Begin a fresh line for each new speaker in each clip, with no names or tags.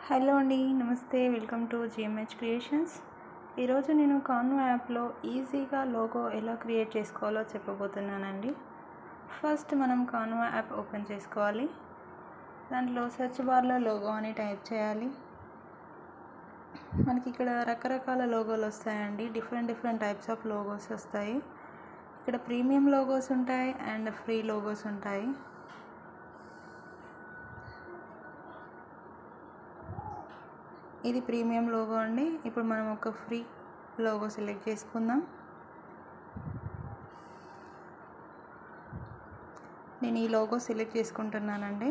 Hello అండి, నమస్తే. Welcome to GMH creations. ఈరోజు నేను కాన్వా యాప్లో ఈజీగా లోగో ఎలా క్రియేట్ చేసుకోవాలో చెప్పబోతున్నానండి. ఫస్ట్ మనం కాన్వా యాప్ ఓపెన్ చేసుకోవాలి. దాంట్లో సెర్చ్ బార్లో లోగో అని టైప్ చేయాలి. మనకి ఇక్కడ రకరకాల లోగోలు వస్తాయండి. డిఫరెంట్ టైప్స్ ఆఫ్ లోగోస్ వస్తాయి. ఇక్కడ ప్రీమియం లోగోస్ ఉంటాయి అండ్ ఫ్రీ లోగోస్ ఉంటాయి. ఇది ప్రీమియం లోగో అండి. ఇప్పుడు మనం ఒక ఫ్రీ లోగో సెలెక్ట్ చేసుకుందాం. నేను ఈ లోగో సెలెక్ట్ చేసుకుంటున్నానండి.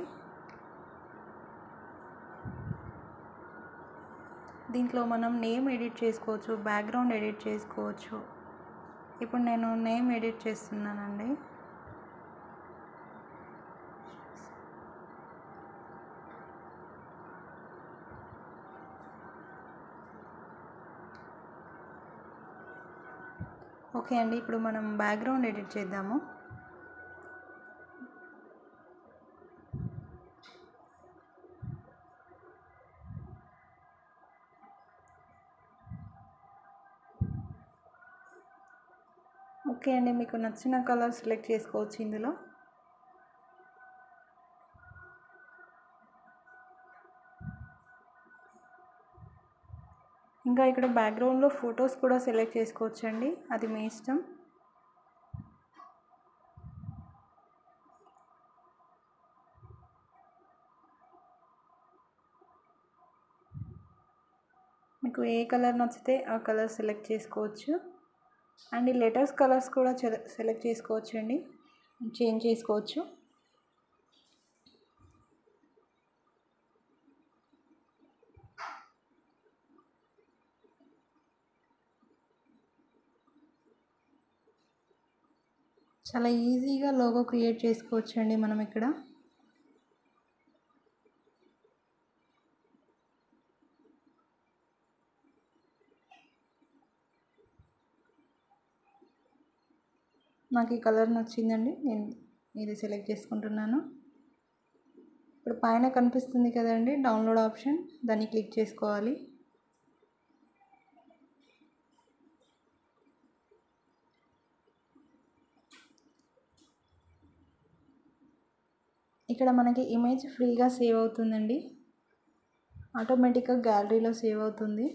దీంట్లో మనం నేమ్ ఎడిట్ చేసుకోవచ్చు, బ్యాక్గ్రౌండ్ ఎడిట్ చేసుకోవచ్చు. ఇప్పుడు నేను నేమ్ ఎడిట్ చేస్తున్నానండి. ఓకే అండి, ఇప్పుడు మనం బ్యాక్గ్రౌండ్ ఎడిట్ చేద్దాము. ఓకే అండి, మీకు నచ్చిన కలర్ సెలెక్ట్ చేసుకోవచ్చు ఇందులో. ఇంకా ఇక్కడ బ్యాక్గ్రౌండ్లో ఫొటోస్ కూడా సెలెక్ట్ చేసుకోవచ్చు అండి, అది మీ ఇష్టం. మీకు ఏ కలర్ నచ్చితే ఆ కలర్ సెలెక్ట్ చేసుకోవచ్చు. అండ్ ఈ లెటర్స్ కలర్స్ కూడా సెలెక్ట్ చేసుకోవచ్చు అండి, చేంజ్ చేసుకోవచ్చు. చాలా ఈజీగా లోగో క్రియేట్ చేసుకోవచ్చు అండి మనం ఇక్కడ. నాకు ఈ కలర్ నచ్చిందండి, నేను ఇది సెలెక్ట్ చేసుకుంటున్నాను. ఇప్పుడు పైన కనిపిస్తుంది కదండి డౌన్లోడ్ ఆప్షన్, దాన్ని క్లిక్ చేసుకోవాలి. ఇక్కడ మనకి ఇమేజ్ ఫ్రీగా సేవ్ అవుతుందండి, ఆటోమేటిక్గా గ్యాలరీలో సేవ్ అవుతుంది.